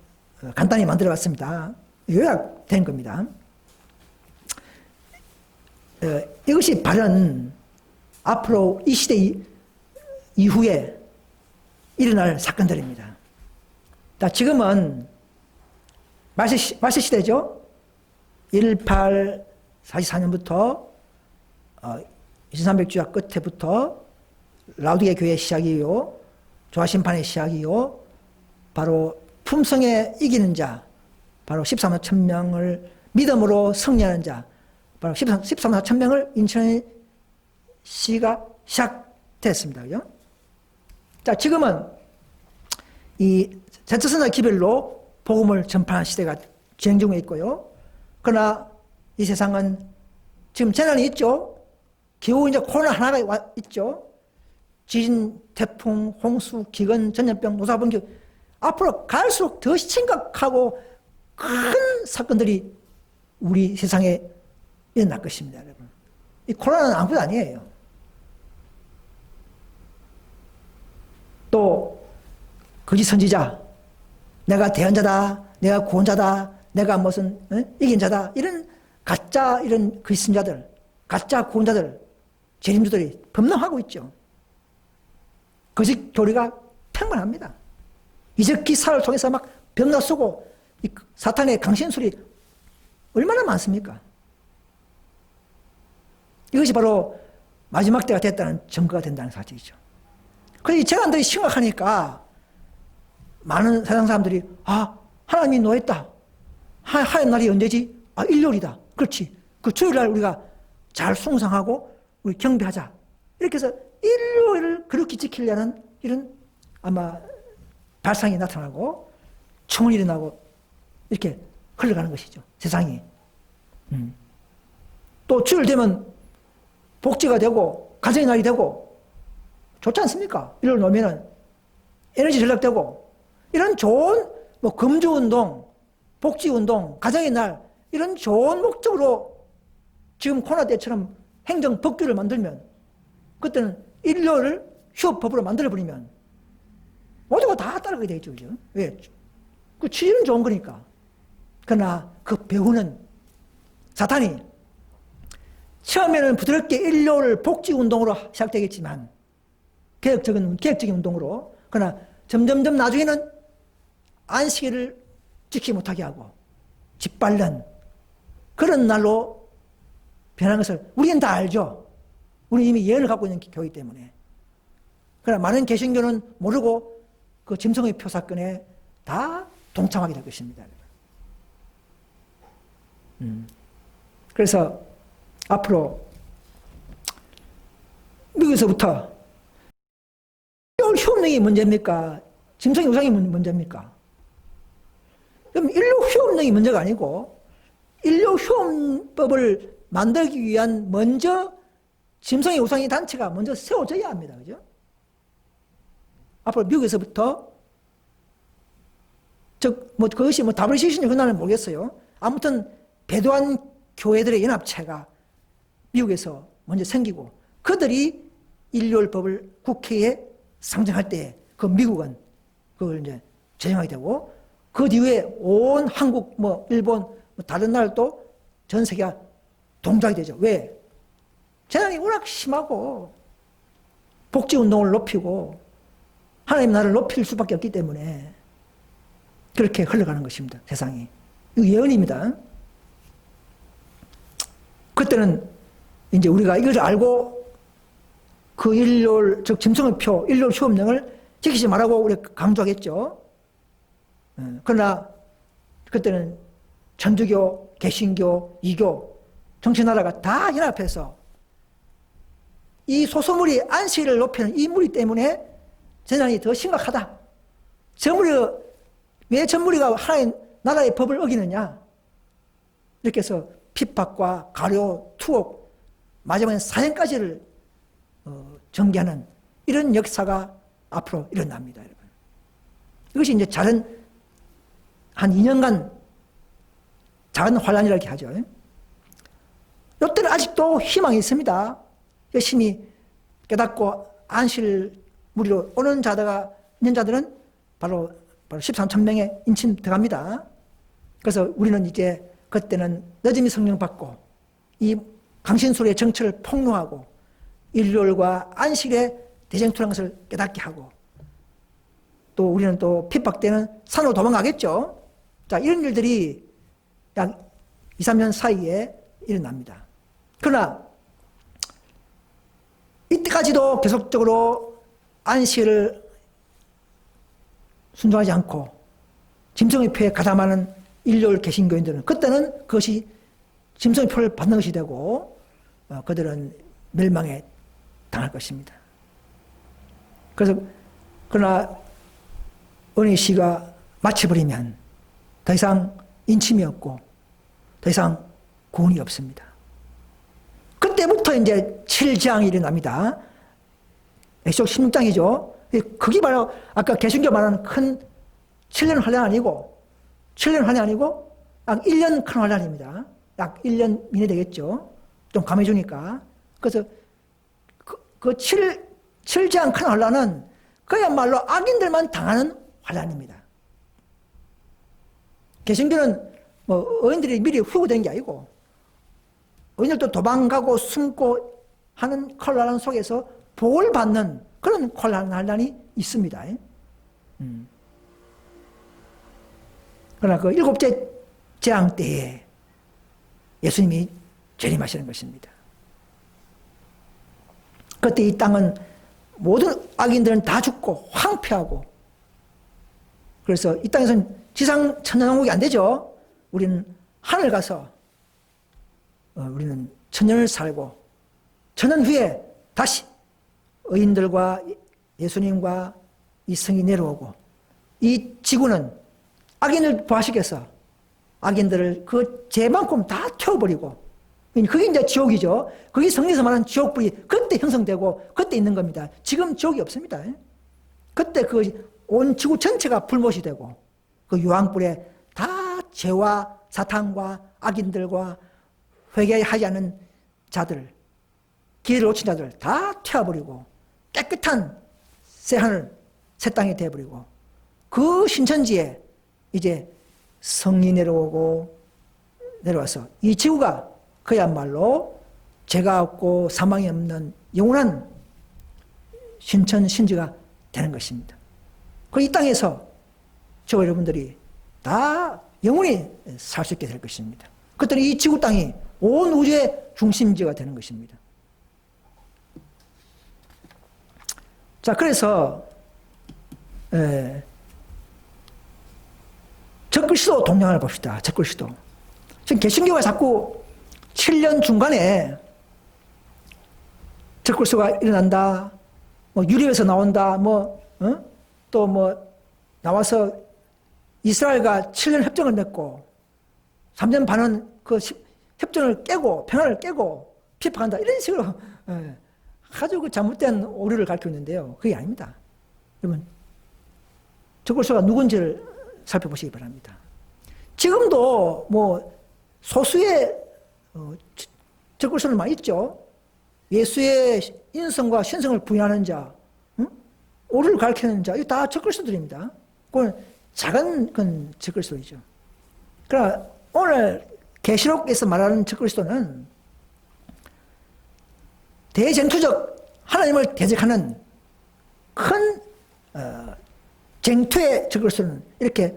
간단히 만들어 봤습니다. 요약된 겁니다. 이것이 바른 앞으로 이 시대 이후에 일어날 사건들입니다. 자, 지금은 말세 시대죠. 1844년부터 2300주야 끝에부터 라우디게 교회 시작이요. 조화심판의 시작이요. 바로 품성에 이기는 자, 바로 13만 천명을 믿음으로 승리하는 자, 바로 13만 천명을 인천의 시가 시작됐습니다. 그죠? 자, 지금은 이 전처선자 기별로 복음을 전파하는 시대가 진행 중에 있고요. 그러나 이 세상은 지금 재난이 있죠. 기후 이제 코로나 하나가 있죠. 지진, 태풍, 홍수, 기근, 전염병, 노사병기 앞으로 갈수록 더 심각하고 큰 사건들이 우리 세상에 일어날 것입니다, 여러분. 이 코로나는 아무것도 아니에요. 또 거짓 선지자, 내가 대언자다, 내가 구원자다, 내가 무슨 이긴 자다, 이런 가짜 이런 거짓 선지자들, 가짜 구원자들, 재림주들이 범람하고 있죠. 거짓 교리가 팽만합니다. 이적 기사를 통해서 막 병나 쓰고 사탄의 강신술이 얼마나 많습니까? 이것이 바로 마지막 때가 됐다는 증거가 된다는 사실이죠. 그래서 이 재난들이 심각하니까 많은 세상 사람들이 하나님이 노했다. 하얀 날이 언제지? 일요일이다. 그렇지. 그 주일날 우리가 잘 숭상하고 우리 경배하자. 이렇게 해서 일요일을 그렇게 지키려는 이런 아마 발상이 나타나고 충원이 일어나고 이렇게 흘러가는 것이죠. 세상이. 또 주일 되면 복지가 되고 가정의 날이 되고 좋지 않습니까? 일요일 놓으면은 에너지 전락되고 이런 좋은 금주운동, 복지운동, 가정의 날 이런 좋은 목적으로 지금 코로나 때처럼 행정 법규를 만들면 그때는 일요일을 휴업법으로 만들어버리면 모두가 다 따르게 되죠. 그죠? 왜? 그 취지는 좋은 거니까. 그러나 그 배후는 사탄이 처음에는 부드럽게 일요일 복지운동으로 시작되겠지만 계획적인 운동으로 그러나 점점점 나중에는 안식일을 지키지 못하게 하고 짓밟는 그런 날로 변한 것을 우리는 다 알죠. 우리 이미 예언을 갖고 있는 교회이기 때문에. 그러나 많은 개신교는 모르고 그 짐승의 표 사건에 다 동참하게 될 것입니다. 그래서 앞으로 미국에서부터 휴업령이 문제입니까? 짐승의 우상이 문제입니까? 그럼 인류 휴업령이 문제가 아니고 인류 휴업법을 만들기 위한 먼저 짐승의 우상의 단체가 먼저 세워져야 합니다. 그죠? 앞으로 미국에서부터 그것이 WCC인지 그날은 모르겠어요. 아무튼 배도한 교회들의 연합체가 미국에서 먼저 생기고 그들이 일요일법을 국회에 상정할 때 그 미국은 그걸 이제 제정하게 되고 그 뒤에 온 한국 일본 다른 나라도 전 세계가 동조하게 되죠. 왜? 재난이 워낙 심하고 복지운동을 높이고 하나님 나라를 높일 수밖에 없기 때문에 그렇게 흘러가는 것입니다. 세상이. 이거 예언입니다. 그때는 이제 우리가 이걸 알고 그 일요일, 즉 짐승의표, 일요일 휴업령을 지키지 말라고 우리가 강조하겠죠. 그러나 그때는 천주교, 개신교, 이교, 정치나라가 다 연합해서 이 소소무리 안식일을 높이는 이 무리 때문에 재난이 더 심각하다. 왜 저 무리가 하나님 나라의 법을 어기느냐. 이렇게 해서 핍박과 가료, 투옥, 마지막엔 사형까지를 전개하는 이런 역사가 앞으로 일어납니다, 여러분. 이것이 이제 한 2년간 작은 환란이라고 하죠. 이때는 아직도 희망이 있습니다. 열심히 깨닫고 안식일 무리로 오는 자들은 바로 13,000명의 인침 들어갑니다. 그래서 우리는 이제 그때는 늦음이 성령 받고 이 강신술의 정체를 폭로하고 일요일과 안식의 대쟁투라는 것을 깨닫게 하고 또 우리는 또 핍박되는 산으로 도망가겠죠. 자, 이런 일들이 약 2, 3년 사이에 일어납니다. 그러나 이때까지도 계속적으로 안식일을 순종하지 않고 짐승의 표에 가담하는 일요일 개신교인들은 그때는 그것이 짐승의 표를 받는 것이 되고 그들은 멸망에 당할 것입니다. 그래서 그러나 은혜 씨가 마쳐버리면 더 이상 인침이 없고 더 이상 구원이 없습니다. 그때부터 이제 7장이 일어납니다. 에스겔 16장이죠. 그게 바로 아까 개신교 말하는 큰 7년 환란 아니고 7년 환란이 아니고 약 1년 큰 환란입니다. 약 1년 이내 되겠죠. 좀 감해주니까. 그래서 그 7장 큰 환란은 그야말로 악인들만 당하는 환란입니다. 개신교는 뭐 의인들이 미리 후보된 게 아니고 의인들도 도망가고 숨고 하는 콜란 속에서 복을 받는 그런 콜란 환란이 있습니다. 그러나 그 7째 재앙 때에 예수님이 재림하시는 것입니다. 그때 이 땅은 모든 악인들은 다 죽고 황폐하고 그래서 이 땅에서는 지상 천년왕국이 안 되죠. 우리는 하늘 가서 우리는 천년을 살고 천년 후에 다시 의인들과 예수님과 이 성이 내려오고 이 지구는 악인을 부활시켜서 악인들을 그 죄만큼 다 태워버리고 그게 이제 지옥이죠. 그게 성경에서 말하는 지옥불이 그때 형성되고 그때 있는 겁니다. 지금 지옥이 없습니다. 그때 그 온 지구 전체가 불못이 되고 그 유황불에 다 죄와 사탄과 악인들과 회개하지 않은 자들, 기회를 놓친 자들 다 태워버리고 깨끗한 새 하늘, 새 땅이 되어버리고 그 신천지에 이제 성이 내려오고 내려와서 이 지구가 그야말로 죄가 없고 사망이 없는 영원한 신천 신지가 되는 것입니다. 그 이 땅에서 저 여러분들이 다 영원히 살 수 있게 될 것입니다. 그때는 이 지구 땅이 온 우주의 중심지가 되는 것입니다. 자, 그래서 적그리스도 동향을 봅시다. 적그리스도. 지금 개신교가 자꾸 7년 중간에 적그리스도가 일어난다, 뭐 유립에서 나온다, 또 나와서 이스라엘과 7년 협정을 맺고 3년 반은 그 협정을 깨고 평화를 깨고 비판한다 이런 식으로 아주 그 잘못된 오류를 가르치고 있는데요. 그게 아닙니다. 여러분 적그리스도가 누군지를 살펴보시기 바랍니다. 지금도 뭐 소수의 적그리스도는 많이 있죠. 예수의 인성과 신성을 부인하는 자, 오류를 가르치는 자, 이거 다 적그리스도들입니다. 그건 작은 건 적그리스도이죠. 그러나 오늘 계시록에서 말하는 적그리스도는 대쟁투적 하나님을 대적하는 큰 쟁투의 적그리스도는 이렇게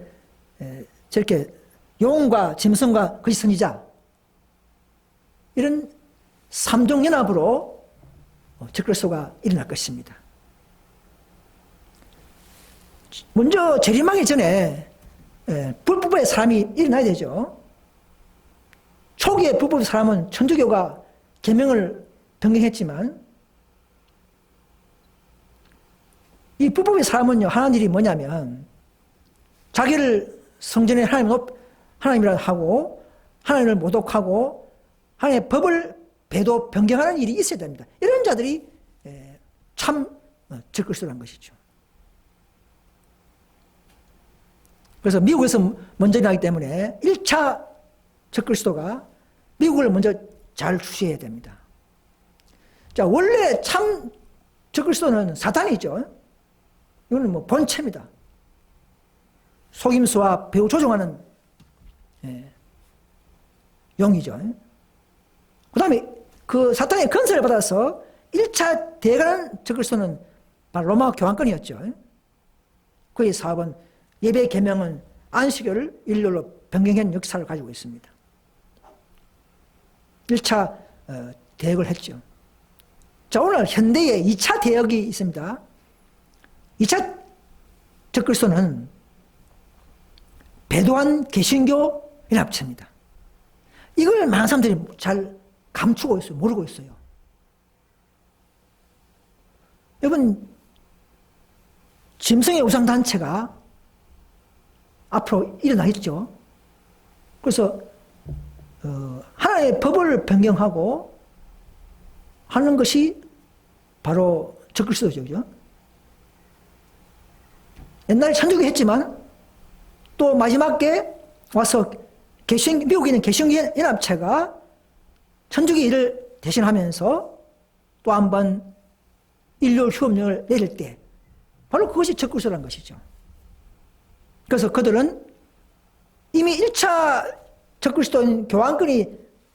저렇게 용과 짐승과 거짓 선지자 이런 삼종연합으로 적그리스도가 일어날 것입니다. 먼저 재림하기 전에 불법의 사람이 일어나야 되죠. 초기에 불법의 사람은 천주교가 계명을 변경했지만 이 불법의 사람은요 하는 일이 뭐냐면 자기를 성전의 하나님이라 하고 하나님을 모독하고 하나님의 법을 배도 변경하는 일이 있어야 됩니다. 이런 자들이 참 적그리스도라는 것이죠. 그래서 미국에서 먼저 일어나기 때문에 1차 적그리스도가 미국을 먼저 잘 주시해야 됩니다. 자, 원래 참 적그리스도는 사탄이죠. 이거는 뭐 본체입니다. 속임수와 배후 조종하는 용이죠. 그 다음에 그 사탄의 건설을 받아서 1차 대가는 적그리스도는 바로 로마 교황권이었죠. 그의 사업은 예배 계명은 안식일을 일요일로 변경한 역사를 가지고 있습니다. 1차 대역을 했죠. 자, 오늘 현대에 2차 대역이 있습니다. 2차 적그리스도는 배도한 개신교 연합체입니다. 이걸 많은 사람들이 잘 감추고 있어요. 모르고 있어요. 여러분, 짐승의 우상단체가 앞으로 일어나겠죠. 그래서 하나의 법을 변경하고 하는 것이 바로 적그리스도죠. 그죠? 옛날에 천주교 했지만 또 마지막에 와서 미국에 있는 개신교 연합체가 천주교 일을 대신하면서 또 한 번 일률 휴업령을 내릴 때 바로 그것이 적그리스도라는 것이죠. 그래서 그들은 이미 1차 적그리스도인 교황권이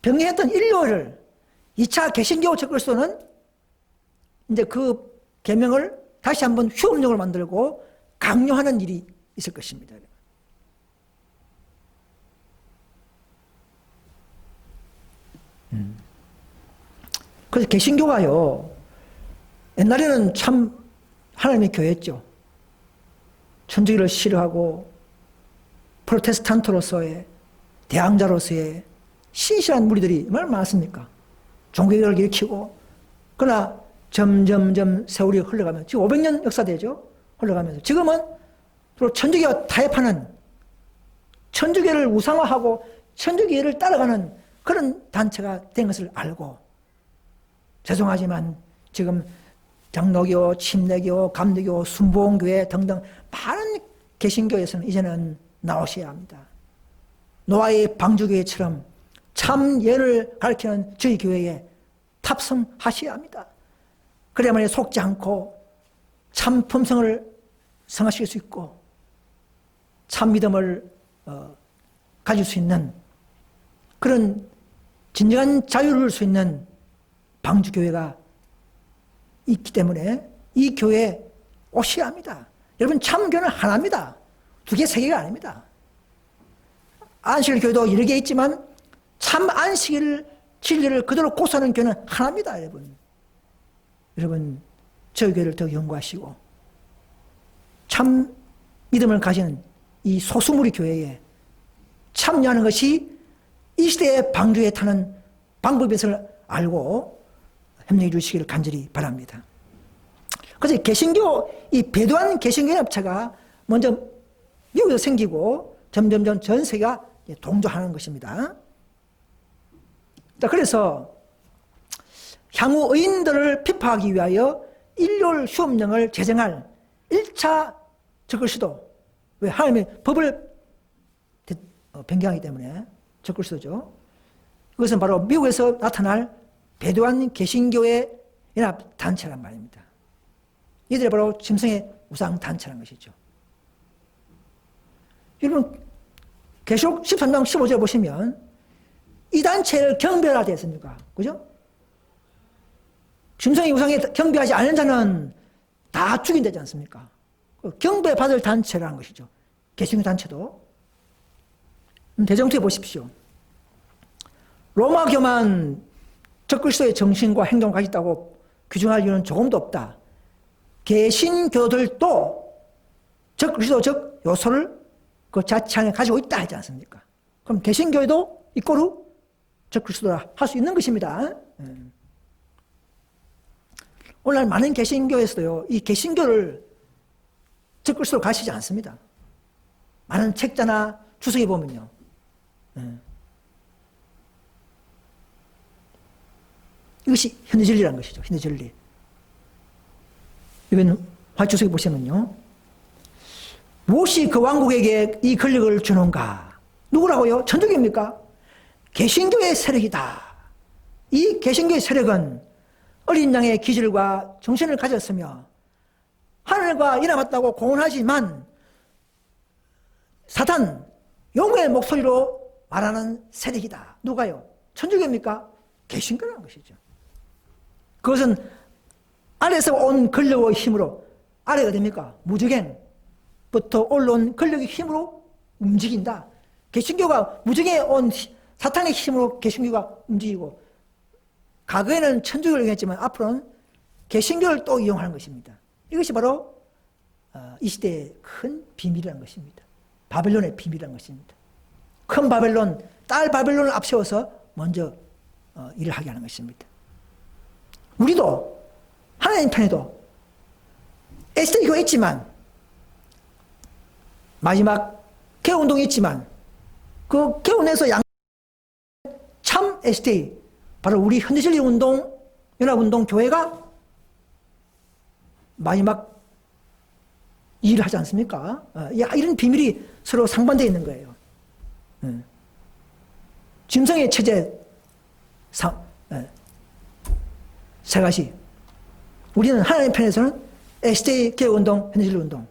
병행했던 인류를 2차 개신교 적그리스도는 이제 그 계명을 다시 한번 휴업령을 만들고 강요하는 일이 있을 것입니다. 그래서 개신교가요, 옛날에는 참 하나님의 교회였죠. 천주교를 싫어하고 프로테스탄트로서의 대항자로서의 신실한 무리들이 얼마나 많았습니까? 종교개혁을 일으키고, 그러나 점점점 세월이 흘러가면서 지금 500년 역사되죠. 흘러가면서 지금은 또 천주교와 타협하는, 천주교를 우상화하고 천주교를 따라가는 그런 단체가 된 것을 알고, 죄송하지만 지금 장로교, 침례교, 감리교, 순복음교회 등등 많은 개신교에서는 이제는 나오셔야 합니다. 노아의 방주교회처럼 참 예를 가르치는 저희 교회에 탑승하셔야 합니다. 그래야만 속지 않고 참 품성을 성하실 수 있고 참 믿음을 가질 수 있는 그런 진정한 자유를 누릴 수 있는 방주교회가 있기 때문에 이 교회에 오셔야 합니다. 여러분, 참교는 하나입니다. 두 개, 세 개가 아닙니다. 안식일교회도 여러 개 있지만 참 안식일 진리를 그대로 고수하는 교회는 하나입니다. 여러분 저희 교회를 더 연구하시고 참 믿음을 가지는 이 소수무리 교회에 참여하는 것이 이 시대의 방주에 타는 방법에서 알고 협력해 주시기를 간절히 바랍니다. 그래서 개신교, 이 배도한 개신교 연합체가 먼저 미국에서 생기고 점점점 전 세계가 동조하는 것입니다. 자, 그래서 향후 의인들을 피파하기 위하여 일요일 휴업령을 제정할 1차 적그리스도, 왜 하나님의 법을 변경하기 때문에 적그리스도죠. 그것은 바로 미국에서 나타날 배도한 개신교의 연합단체란 말입니다. 이들이 바로 짐승의 우상단체라는 것이죠. 여러분, 계시록 13장 15절 보시면 이 단체를 경배하라 되었습니까? 그죠? 짐승의 우상에 경배하지 않는 자는 다 죽인다지 않습니까? 경배받을 단체라는 것이죠. 개신교 단체도. 대정투에 보십시오. 로마교만 적그리스도의 정신과 행동을 가졌다고 규정할 이유는 조금도 없다. 개신교들도 적그리스도적 요소를 그 자체 안에 가지고 있다 하지 않습니까? 그럼 개신교회도 이꼬르 적그리스도라 할 수 있는 것입니다. 오늘날 많은 개신교에서도요, 이 개신교를 적그리스도로 가시지 않습니다. 많은 책자나 주석에 보면요. 이것이 현대 진리라는 것이죠. 현대 진리. 이번 화주석에 보시면요. 무엇이 그 왕국에게 이 권력을 주는가? 누구라고요? 천주교입니까? 개신교의 세력이다. 이 개신교의 세력은 어린 양의 기질과 정신을 가졌으며 하늘과 일어났다고 공언하지만 사탄, 용의 목소리로 말하는 세력이다. 누가요? 천주교입니까? 개신교라는 것이죠. 그것은 아래에서 온 권력의 힘으로, 아래가 됩니까? 무적행부터 올라온 권력의 힘으로 움직인다. 개신교가 무적에 온 사탄의 힘으로 개신교가 움직이고, 과거에는 천주교를 이용했지만 앞으로는 개신교를 또 이용하는 것입니다. 이것이 바로 이 시대의 큰 비밀이라는 것입니다. 바벨론의 비밀이라는 것입니다. 큰 바벨론, 딸 바벨론을 앞세워서 먼저 일을 하게 하는 것입니다. 우리도 하나님 편에도 에스더 교회 있지만 마지막 개운동이 있지만 그 개운에서 참 SDA 바로 우리 현대진리운동 연합운동 교회가 마지막 일을 하지 않습니까? 이런 비밀이 서로 상반되어 있는 거예요. 짐승의 체제 세 가지. 우리는 하나님 편에서는 SDA 개운동, 현대진리운동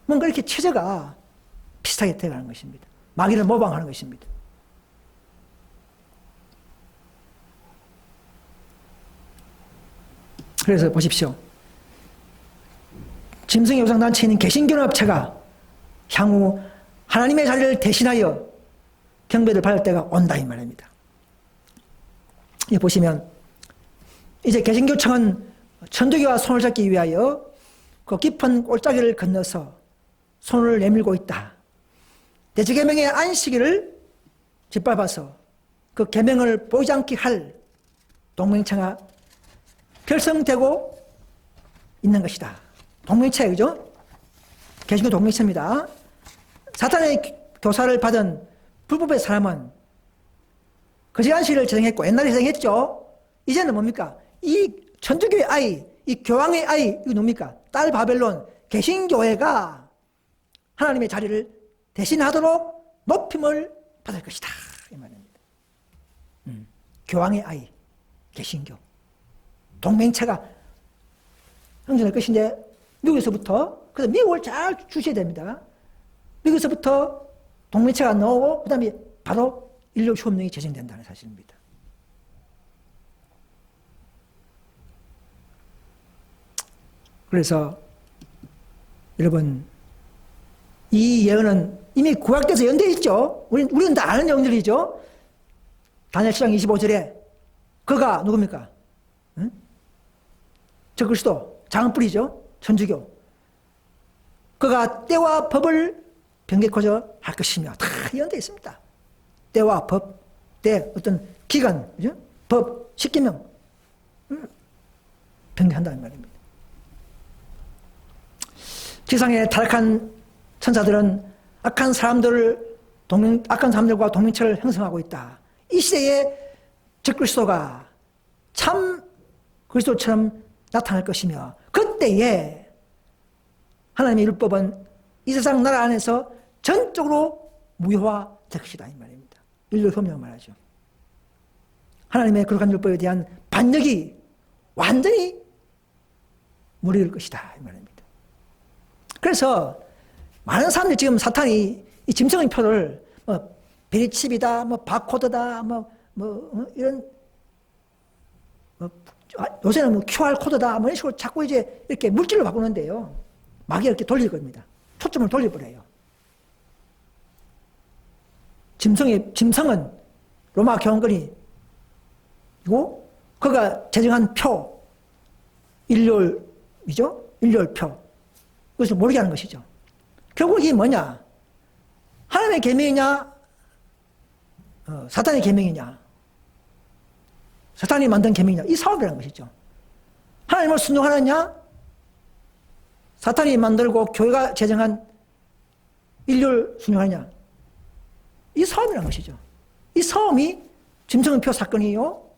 뭔가 이렇게 체제가 비슷하게 되어가는 것입니다. 마귀를 모방하는 것입니다. 그래서 보십시오. 짐승의 우상단체인 개신교연합체가 향후 하나님의 자리를 대신하여 경배를 받을 때가 온다 이 말입니다. 여기 보시면 이제 개신교청은 천주교와 손을 잡기 위하여 그 깊은 골짜기를 건너서 손을 내밀고 있다. 대제계명의 안식일을 짓밟아서 그 계명을 보이지 않게 할 동맹체가 결성되고 있는 것이다. 동맹체, 그죠? 개신교 동맹체입니다. 사탄의 교사를 받은 불법의 사람은 거짓 안식일을 제정했고 옛날에 제정했죠. 이제는 뭡니까? 이 천주교의 아이, 이 교황의 아이, 이거 뭡니까? 딸 바벨론, 개신교회가 하나님의 자리를 대신하도록 높임을 받을 것이다. 이 말입니다. 교황의 아이, 개신교. 동맹체가 형성될 것인데, 미국에서부터, 그래서 미국을 잘 주셔야 됩니다. 미국에서부터 동맹체가 나오고, 그 다음에 바로 인류휴업령이 제정된다는 사실입니다. 그래서, 여러분, 이 예언은 이미 구약돼서 연대해 있죠. 우리는 다 아는 내용들이죠. 다니엘 7장 25절에 그가 누굽니까? 응? 저 그리스도 장은뿌리죠. 천주교. 그가 때와 법을 변개코저 할 것이며 다 연대해 있습니다. 때와 법, 때 어떤 기간, 그죠? 법, 십계명 변개한다는 말입니다. 지상의 타락한 천사들은 악한 사람들과 동맹체를 형성하고 있다. 이 시대에 적그리스도가 참 그리스도처럼 나타날 것이며 그때에 하나님의 율법은 이 세상 나라 안에서 전적으로 무효화될 것이다 이 말입니다. 인류협력을 말하죠. 하나님의 거룩한 율법에 대한 반역이 완전히 무너질 것이다 이 말입니다. 그래서 많은 사람들이 지금 사탄이 이 짐승의 표를 베리칩이다, 바코드다, 이런 요새는 QR 코드다, 이런 식으로 자꾸 이제 이렇게 물질로 바꾸는데요. 마귀가 이렇게 돌릴 겁니다. 초점을 돌려버려요. 짐승은 로마 교황권이고 그가 제정한 표, 일렬이죠? 일렬표. 그것을 모르게 하는 것이죠. 결국 이게 뭐냐? 하나님의 계명이냐? 사탄의 계명이냐? 사탄이 만든 계명이냐? 이 싸움이라는 것이죠. 하나님을 순종하느냐? 사탄이 만들고 교회가 제정한 일률 순종하느냐? 이 싸움이라는 것이죠. 이 싸움이 짐승표 사건이요.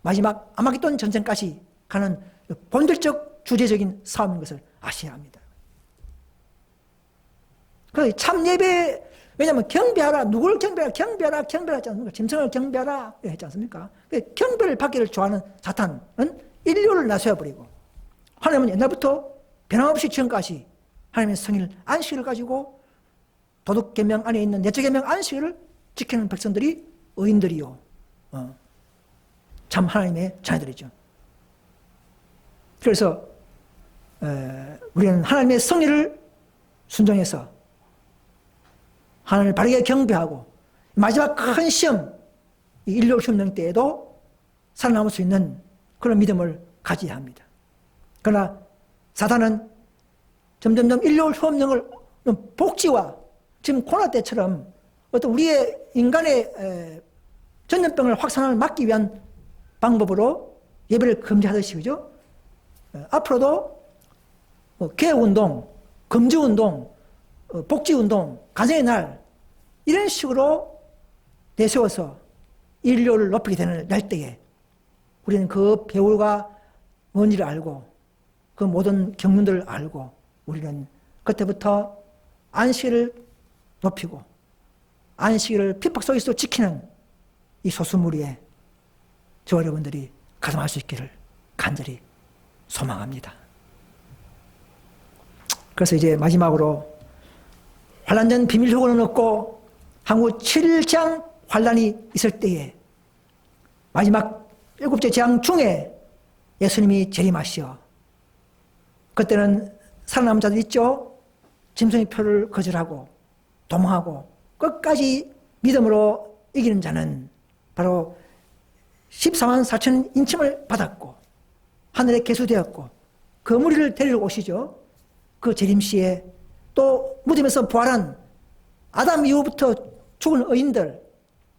마지막 아마겟돈 전쟁까지 가는 본질적 주제적인 싸움인 것을 아셔야 합니다. 그 참 예배, 왜냐하면 경배하라, 누구를 경배하라 했지 않습니까? 짐승을 경배하라 했지 않습니까? 경배를 받기를 좋아하는 사탄은 인류를 나서야버리고 하나님은 옛날부터 변함없이 지금까지 하나님의 성일 안식일을 가지고 도덕계명 안에 있는 내적계명 안식일을 지키는 백성들이 의인들이요. 참 하나님의 자녀들이죠. 그래서 우리는 하나님의 성일을 순종해서 하나님을 바르게 경배하고 마지막 큰 시험, 인류혁명 때에도 살아남을 수 있는 그런 믿음을 가져야 합니다. 그러나 사탄은 점점점 인류혁명을 복지와 지금 코로나 때처럼 어떤 우리의 인간의 전염병을 확산을 막기 위한 방법으로 예배를 금지하듯이, 그죠? 앞으로도 개혁운동, 금주운동, 복지운동, 가정의 날, 이런 식으로 내세워서 인류를 높이게 되는 날 때에 우리는 그 배울과 뭔지를 알고 그 모든 경륜들을 알고 우리는 그때부터 안식일을 높이고 안식일을 핍박 속에서 지키는 이 소수무리에 저와 여러분들이 가담할 수 있기를 간절히 소망합니다. 그래서 이제 마지막으로 환란전 비밀효과는 없고 한국 7장 환란이 있을 때에 마지막 7째 재앙 중에 예수님이 재림하시어 그때는 살아남은 자들 있죠. 짐승의 표를 거절하고 도망하고 끝까지 믿음으로 이기는 자는 바로 14만 4천 인침을 받았고 하늘에 계수되었고 그 무리를 데리러 오시죠. 그 재림시에 또 무덤에서 부활한 아담 이후부터 죽은 의인들,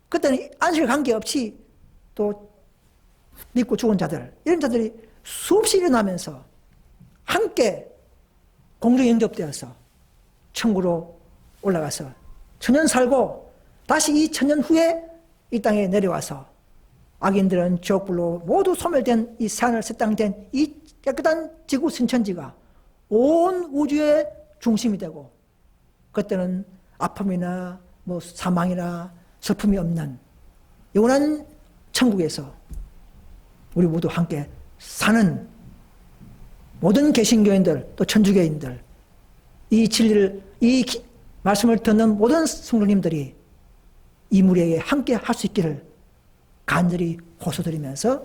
그때는 안식일 관계없이 또 믿고 죽은 자들, 이런 자들이 수없이 일어나면서 함께 공중에 영접되어서 천국으로 올라가서 천년 살고 다시 이 천년 후에 이 땅에 내려와서 악인들은 지옥불로 모두 소멸된 이 새하늘 새 땅 된 이 깨끗한 지구 신천지가 온 우주의 중심이 되고 그때는 아픔이나 뭐 사망이나 슬픔이 없는 영원한 천국에서 우리 모두 함께 사는 모든 개신교인들 또 천주교인들 이 진리를 이 말씀을 듣는 모든 성도님들이 이 무리에게 함께 할 수 있기를 간절히 호소드리면서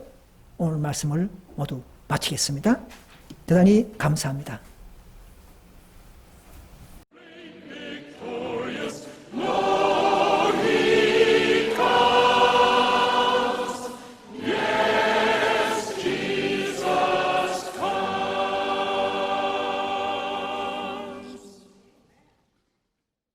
오늘 말씀을 모두 마치겠습니다. 대단히 감사합니다.